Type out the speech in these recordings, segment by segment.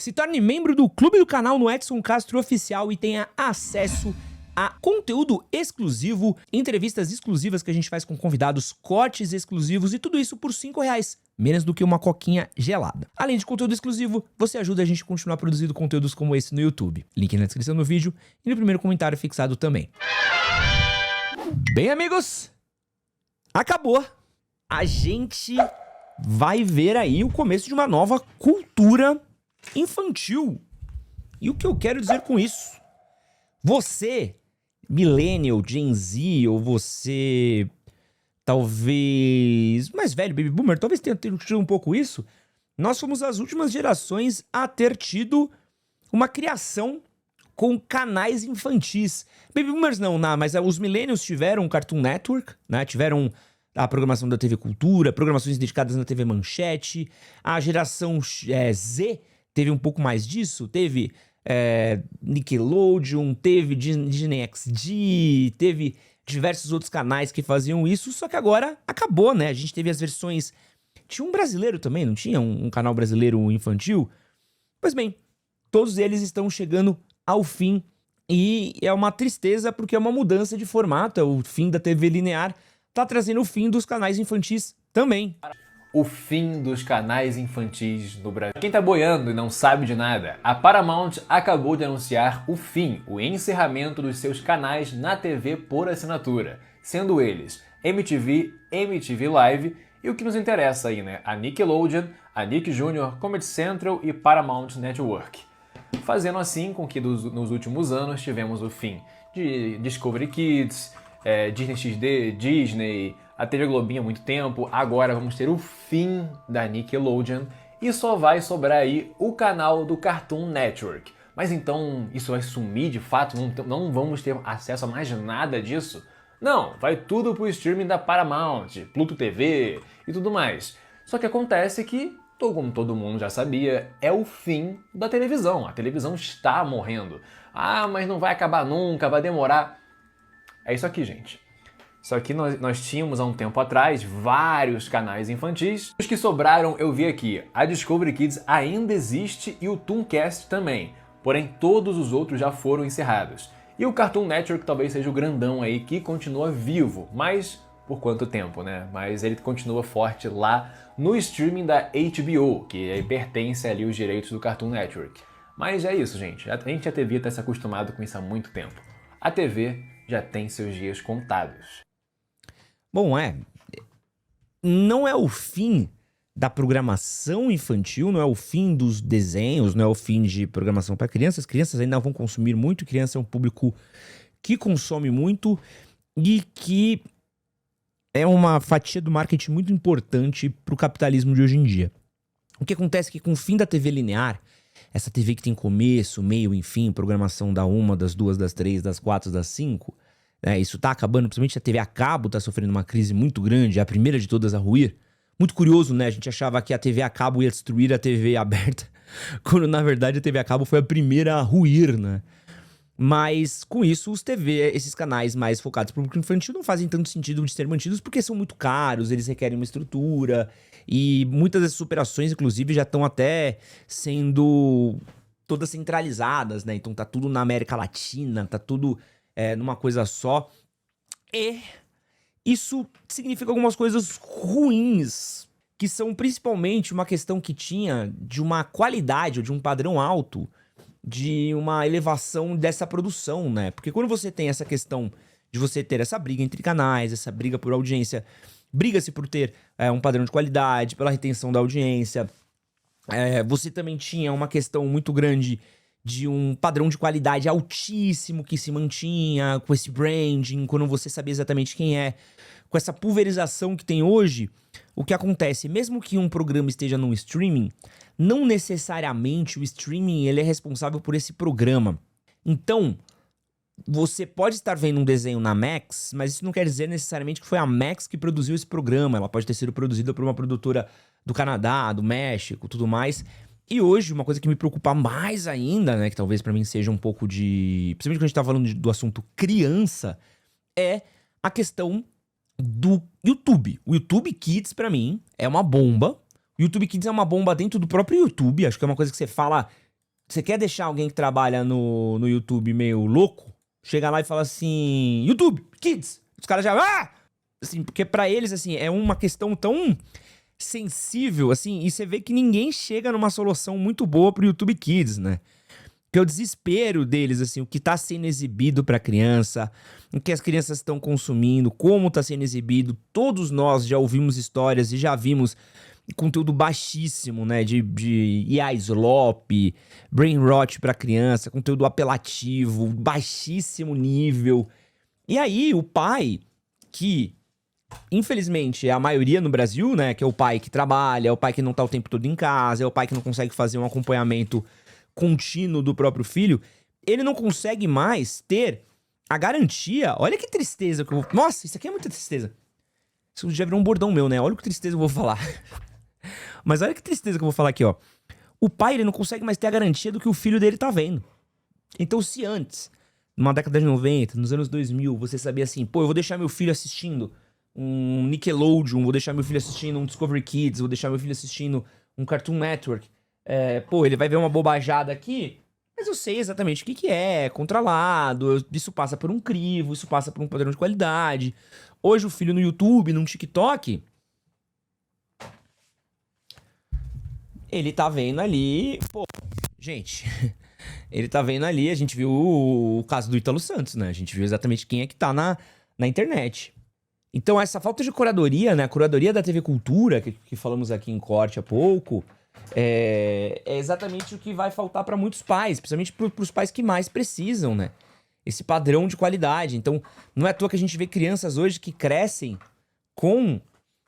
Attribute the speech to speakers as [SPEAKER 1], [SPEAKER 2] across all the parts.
[SPEAKER 1] Se torne membro do clube do canal no Edson Castro Oficial e tenha acesso a conteúdo exclusivo, entrevistas exclusivas que a gente faz com convidados, cortes exclusivos e tudo isso por R$5, menos do que uma coquinha gelada. Além de conteúdo exclusivo, você ajuda a gente a continuar produzindo conteúdos como esse no YouTube. Link na descrição do vídeo e no primeiro comentário fixado também. Bem, amigos, acabou. A gente vai ver aí o começo de uma nova cultura infantil. E o que eu quero dizer com isso? Você, millennial, Gen Z, ou você, talvez mais velho, baby boomer, talvez tenha tido um pouco isso. Nós fomos as últimas gerações a ter tido uma criação com canais infantis. Baby boomers não, mas os millennials tiveram o Cartoon Network, né? Tiveram a programação da TV Cultura, programações dedicadas na TV Manchete. A geração Z teve um pouco mais disso, teve Nickelodeon, teve Disney XD, teve diversos outros canais que faziam isso, só que agora acabou, né? A gente teve as versões... Tinha um brasileiro também, não tinha um canal brasileiro infantil? Pois bem, todos eles estão chegando ao fim e é uma tristeza porque é uma mudança de formato. O fim da TV linear tá trazendo o fim dos canais infantis também.
[SPEAKER 2] O fim dos canais infantis no Brasil. Quem tá boiando e não sabe de nada, a Paramount acabou de anunciar o fim, o encerramento dos seus canais na TV por assinatura, sendo eles MTV, MTV Live e o que nos interessa aí, né? A Nickelodeon, a Nick Jr., Comedy Central e Paramount Network. Fazendo assim com que nos últimos anos tivemos o fim de Discovery Kids, Disney XD, Disney, a TV Globinho há muito tempo. Agora vamos ter o fim da Nickelodeon e só vai sobrar aí o canal do Cartoon Network. Mas então isso vai sumir de fato? Não vamos ter acesso a mais nada disso? Não, vai tudo pro streaming da Paramount, Pluto TV e tudo mais. Só que acontece que, como todo mundo já sabia, é o fim da televisão. A televisão está morrendo. Ah, mas não vai acabar nunca, vai demorar. É isso aqui, gente. Só que nós tínhamos há um tempo atrás vários canais infantis. Os que sobraram eu vi aqui. A Discovery Kids ainda existe e o Tooncast também. Porém, todos os outros já foram encerrados. E o Cartoon Network talvez seja o grandão aí que continua vivo. Mas por quanto tempo, né? Mas ele continua forte lá no streaming da HBO, que pertence ali os direitos do Cartoon Network. Mas é isso, gente. A gente já devia ter se acostumado com isso há muito tempo. A TV já tem seus dias contados.
[SPEAKER 1] Bom, não é o fim da programação infantil, não é o fim dos desenhos, não é o fim de programação para crianças. Crianças ainda vão consumir muito, criança é um público que consome muito e que é uma fatia do marketing muito importante para o capitalismo de hoje em dia. O que acontece é que com o fim da TV linear, essa TV que tem começo, meio, enfim, programação da 1, das 2, das 3, das 4, das 5... isso tá acabando, principalmente a TV a cabo tá sofrendo uma crise muito grande, é a primeira de todas a ruir. Muito curioso, né? A gente achava que a TV a cabo ia destruir a TV aberta, quando na verdade a TV a cabo foi a primeira a ruir, né? Mas com isso, esses canais mais focados para o público infantil não fazem tanto sentido de ser mantidos porque são muito caros, eles requerem uma estrutura e muitas dessas operações, inclusive, já estão até sendo todas centralizadas, né? Então tá tudo na América Latina, tá tudo numa coisa só. E isso significa algumas coisas ruins, que são principalmente uma questão que tinha de uma qualidade ou de um padrão alto, de uma elevação dessa produção, né? Porque quando você tem essa questão de você ter essa briga entre canais, essa briga por audiência, briga-se por ter um padrão de qualidade, pela retenção da audiência, você também tinha uma questão muito grande de um padrão de qualidade altíssimo que se mantinha, com esse branding, quando você sabia exatamente quem é. Com essa pulverização que tem hoje, o que acontece, mesmo que um programa esteja num streaming, não necessariamente o streaming ele é responsável por esse programa. Então, você pode estar vendo um desenho na Max, mas isso não quer dizer necessariamente que foi a Max que produziu esse programa. Ela pode ter sido produzida por uma produtora do Canadá, do México, tudo mais. E hoje, uma coisa que me preocupa mais ainda, né, que talvez pra mim seja um pouco de... Principalmente quando a gente tá falando do assunto criança, é a questão do YouTube. O YouTube Kids, pra mim, é uma bomba. O YouTube Kids é uma bomba dentro do próprio YouTube. Acho que é uma coisa que você fala Você quer deixar alguém que trabalha no YouTube meio louco? Chega lá e fala assim, YouTube, Kids. Os caras já... Assim, porque pra eles, assim, é uma questão tão sensível, assim, e você vê que ninguém chega numa solução muito boa pro YouTube Kids, né? Que é o desespero deles, assim, o que tá sendo exibido pra criança, o que as crianças estão consumindo, como tá sendo exibido. Todos nós já ouvimos histórias e já vimos conteúdo baixíssimo, né, de IA slop, brain rot pra criança, conteúdo apelativo, baixíssimo nível. E aí, o pai, que infelizmente é a maioria no Brasil, né, que é o pai que trabalha, é o pai que não tá o tempo todo em casa, é o pai que não consegue fazer um acompanhamento contínuo do próprio filho, ele não consegue mais ter a garantia. Olha que tristeza que eu vou... Nossa, isso aqui é muita tristeza. Isso já virou um bordão meu, né? Olha que tristeza que eu vou falar. Mas olha que tristeza que eu vou falar aqui, ó. O pai, ele não consegue mais ter a garantia do que o filho dele tá vendo. Então, se antes, numa década de 90, nos anos 2000, você sabia assim, pô, eu vou deixar meu filho assistindo um Nickelodeon, vou deixar meu filho assistindo um Discovery Kids, vou deixar meu filho assistindo um Cartoon Network. Pô, ele vai ver uma bobajada aqui, mas eu sei exatamente o que é controlado, isso passa por um crivo, isso passa por um padrão de qualidade. Hoje o filho no YouTube, no TikTok, ele tá vendo ali, pô, gente, ele tá vendo ali, a gente viu o caso do Ítalo Santos, né? A gente viu exatamente quem é que tá na internet. Então essa falta de curadoria, né? A curadoria da TV Cultura, que falamos aqui em corte há pouco, é exatamente o que vai faltar para muitos pais, principalmente para os pais que mais precisam, né? Esse padrão de qualidade. Então, não é à toa que a gente vê crianças hoje que crescem com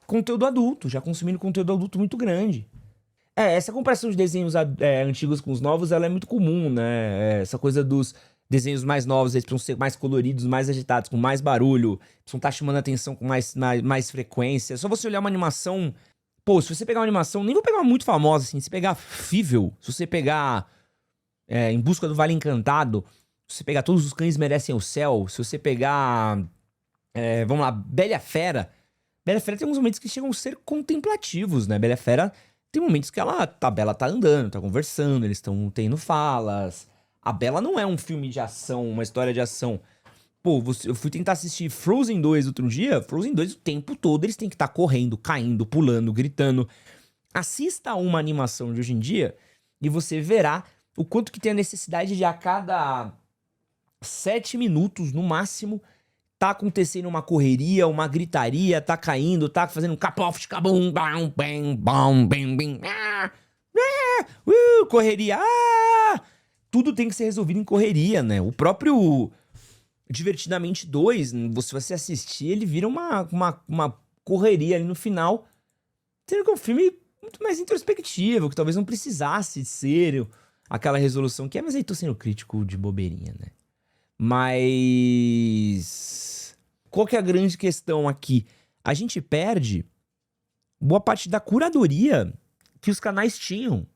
[SPEAKER 1] conteúdo adulto, já consumindo conteúdo adulto muito grande. Essa comparação de desenhos antigos com os novos, ela é muito comum, né? Essa coisa dos desenhos mais novos, eles precisam ser mais coloridos, mais agitados, com mais barulho, precisam estar chamando a atenção com mais frequência. Só você olhar uma animação... Pô, se você pegar uma animação, nem vou pegar uma muito famosa, assim, se pegar Fível, se você pegar Em Busca do Vale Encantado, se você pegar Todos os Cães Merecem o Céu, se você pegar, vamos lá, Bela e a Fera. Bela e a Fera tem alguns momentos que chegam a ser contemplativos, né? Bela e a Fera tem momentos que a Bela tá andando, tá conversando, eles estão tendo falas. A Bela não é um filme de ação, uma história de ação. Pô, eu fui tentar assistir Frozen 2 outro dia. Frozen 2 o tempo todo eles têm que estar correndo, caindo, pulando, gritando. Assista a uma animação de hoje em dia e você verá o quanto que tem a necessidade de a cada 7 minutos, no máximo, tá acontecendo uma correria, uma gritaria, tá caindo, tá fazendo um capof, cabum, bam, bam, bam, bam, bam, correria, tudo tem que ser resolvido em correria, né? O próprio Divertidamente 2, se você assistir, ele vira uma correria ali no final, sendo que é um filme muito mais introspectivo, que talvez não precisasse ser aquela resolução que é, mas aí tô sendo crítico de bobeirinha, né? Mas qual que é a grande questão aqui? A gente perde boa parte da curadoria que os canais tinham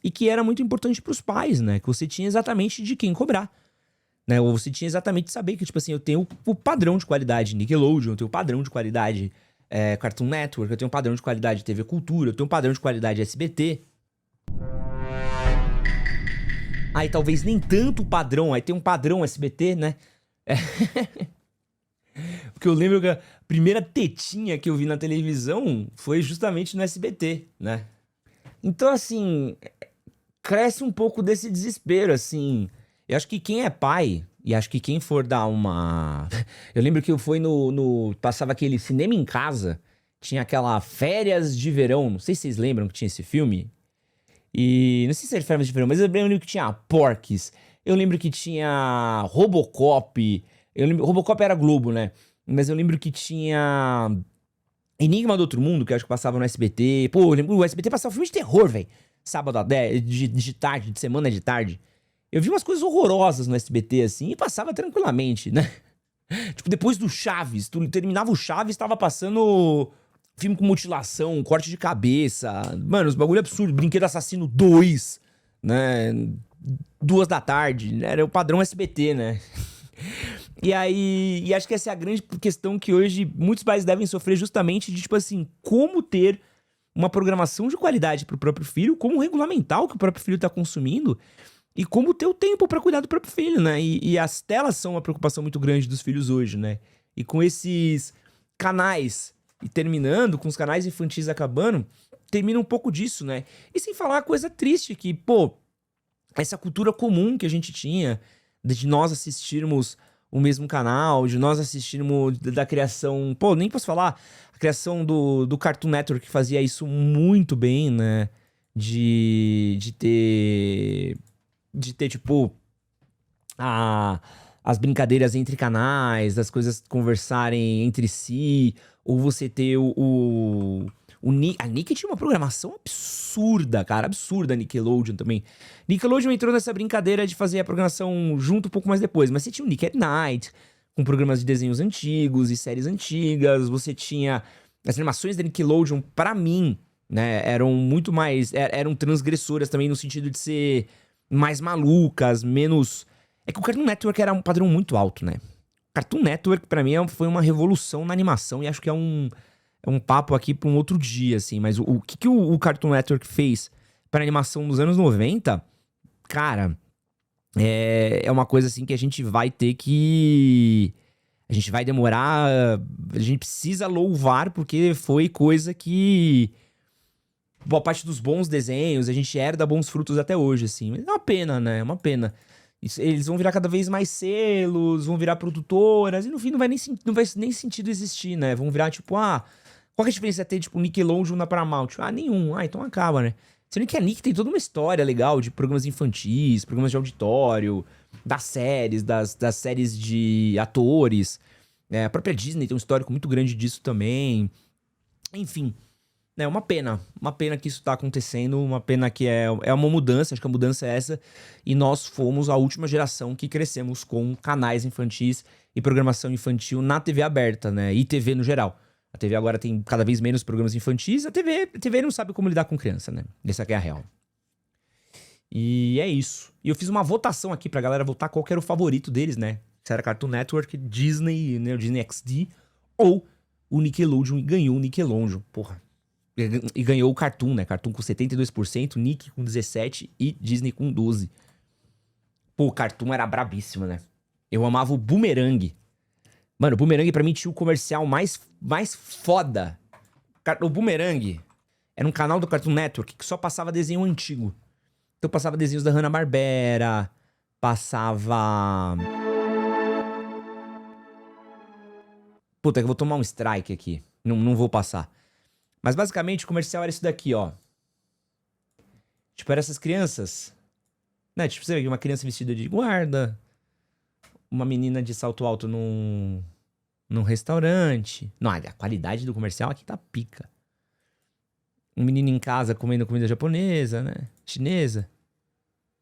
[SPEAKER 1] e que era muito importante pros pais, né? Que você tinha exatamente de quem cobrar. Né, ou você tinha exatamente de saber que, tipo assim, eu tenho o padrão de qualidade Nickelodeon, eu tenho o padrão de qualidade Cartoon Network, eu tenho o padrão de qualidade TV Cultura, eu tenho o padrão de qualidade SBT. Aí talvez nem tanto o padrão, aí tem um padrão SBT, né? Porque eu lembro que a primeira tetinha que eu vi na televisão foi justamente no SBT, né? Então, assim, cresce um pouco desse desespero, assim... Eu acho que quem é pai, e acho que quem for dar uma... Eu lembro que eu fui passava aquele Cinema em Casa, tinha aquela Férias de Verão, não sei se vocês lembram que tinha esse filme. E não sei se era Férias de Verão, mas eu lembro que tinha Porques, eu lembro que tinha Robocop, Robocop era Globo, né? Mas eu lembro que tinha Enigma do Outro Mundo, que eu acho que passava no SBT. Pô, eu lembro, o SBT passava filme de terror, velho. Sábado, de tarde, de semana de tarde. Eu vi umas coisas horrorosas no SBT, assim, e passava tranquilamente, né? Tipo, depois do Chaves, tu terminava o Chaves, tava passando filme com mutilação, corte de cabeça. Mano, os bagulho absurdo. Brinquedo Assassino 2, né? 2 da tarde, né? Era o padrão SBT, né? E aí, acho que essa é a grande questão que hoje muitos pais devem sofrer, justamente de, tipo assim, como ter uma programação de qualidade pro próprio filho, como regulamentar o que o próprio filho tá consumindo. E como ter o tempo pra cuidar do próprio filho, né? E as telas são uma preocupação muito grande dos filhos hoje, né? E com esses canais, e terminando, com os canais infantis acabando, termina um pouco disso, né? E sem falar a coisa triste que, pô, essa cultura comum que a gente tinha, de nós assistirmos o mesmo canal, de nós assistirmos da criação... Pô, nem posso falar, a criação do Cartoon Network que fazia isso muito bem, né? De ter, tipo, as brincadeiras entre canais, as coisas conversarem entre si, ou você ter a Nick tinha uma programação absurda, cara, absurda a Nickelodeon também. Nickelodeon entrou nessa brincadeira de fazer a programação junto um pouco mais depois, mas você tinha o Nick at Night, com programas de desenhos antigos e séries antigas, você tinha as animações da Nickelodeon, pra mim, né, eram muito mais, eram transgressoras também no sentido de ser mais malucas, menos... É que o Cartoon Network era um padrão muito alto, né? Cartoon Network, pra mim, foi uma revolução na animação e acho que é um papo aqui pra um outro dia, assim. Mas o que o Cartoon Network fez pra animação nos anos 90, cara, é uma coisa, assim, que a gente vai ter que... A gente vai demorar... A gente precisa louvar, porque foi coisa que... Boa parte dos bons desenhos, a gente herda bons frutos até hoje, assim. Mas é uma pena, né? É uma pena. Eles vão virar cada vez mais selos, vão virar produtoras, e no fim não vai nem sentido existir, né? Vão virar, tipo, qual que é a diferença ter, tipo, Nickelodeon na Paramount? Nenhum. Então acaba, né? Sendo que a Nick tem toda uma história legal de programas infantis, programas de auditório, das séries, das séries de atores. A própria Disney tem um histórico muito grande disso também. Enfim... É uma pena que isso tá acontecendo, uma pena que é uma mudança, acho que a mudança é essa, e nós fomos a última geração que crescemos com canais infantis e programação infantil na TV aberta, né, e TV no geral. A TV agora tem cada vez menos programas infantis, a TV não sabe como lidar com criança, né, essa aqui é a real. E é isso. E eu fiz uma votação aqui pra galera votar qual que era o favorito deles, né, se era Cartoon Network, Disney, né, o Disney XD, ou o Nickelodeon, e ganhou o Nickelodeon, porra. E ganhou o Cartoon, né? Cartoon com 72%, Nick com 17% e Disney com 12%. Pô, o Cartoon era brabíssimo, né? Eu amava o Boomerang. Mano, o Boomerang pra mim tinha o comercial mais foda. O Boomerang era um canal do Cartoon Network que só passava desenho antigo. Então passava desenhos da Hanna-Barbera, passava... Puta, que eu vou tomar um strike aqui. Não vou passar. Mas basicamente o comercial era isso daqui, ó. Tipo, eram essas crianças, né? Tipo, você vê uma criança vestida de guarda, uma menina de salto alto num restaurante. Não, a qualidade do comercial aqui tá pica. Um menino em casa comendo comida japonesa, né? Chinesa.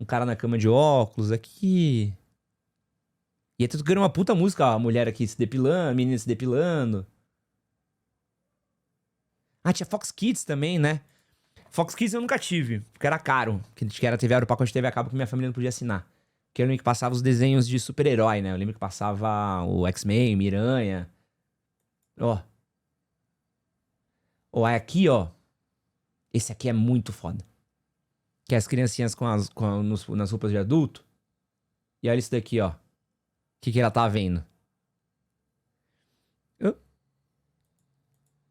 [SPEAKER 1] Um cara na cama de óculos aqui. E aí tocando uma puta música, ó, a mulher aqui se depilando, a menina se depilando. Tinha Fox Kids também, né? Fox Kids eu nunca tive, porque era caro. Que era o pacote de TV a cabo que minha família não podia assinar. Que eu lembro que passava os desenhos de super-herói, né? Eu lembro que passava o X-Men, Miranha. Ó. Aí aqui, ó. Esse aqui é muito foda. Que é as criancinhas nas roupas de adulto. E olha isso daqui, ó. O que ela tá vendo?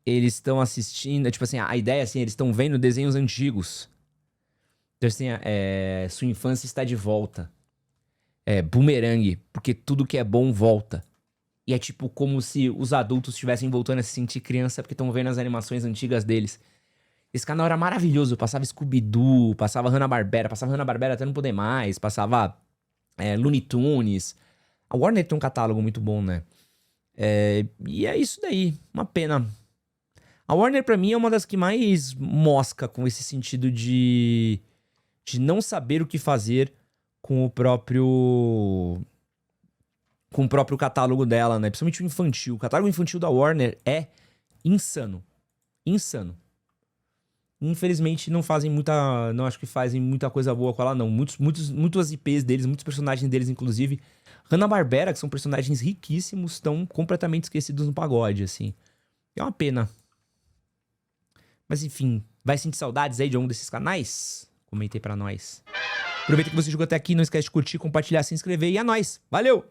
[SPEAKER 1] Eles estão assistindo, tipo assim, a ideia assim, eles estão vendo desenhos antigos. Então assim, sua infância está de volta. Boomerang, porque tudo que é bom volta. E é tipo como se os adultos estivessem voltando a se sentir criança porque estão vendo as animações antigas deles. Esse canal era maravilhoso, passava Scooby-Doo, passava Hanna-Barbera até não poder mais, passava Looney Tunes. A Warner tem um catálogo muito bom, né? E é isso daí, uma pena. A Warner, pra mim, é uma das que mais mosca com esse sentido de não saber o que fazer com o próprio catálogo dela, né? Principalmente o infantil. O catálogo infantil da Warner é insano. Insano. Infelizmente, não acho que fazem muita coisa boa com ela, não. Muitas IPs deles, muitos personagens deles, inclusive. Hanna-Barbera, que são personagens riquíssimos, estão completamente esquecidos no pagode, assim. É uma pena. Mas enfim, vai sentir saudades aí de algum desses canais? Comentei pra nós. Aproveita que você chegou até aqui, não esquece de curtir, compartilhar, se inscrever e é nóis. Valeu!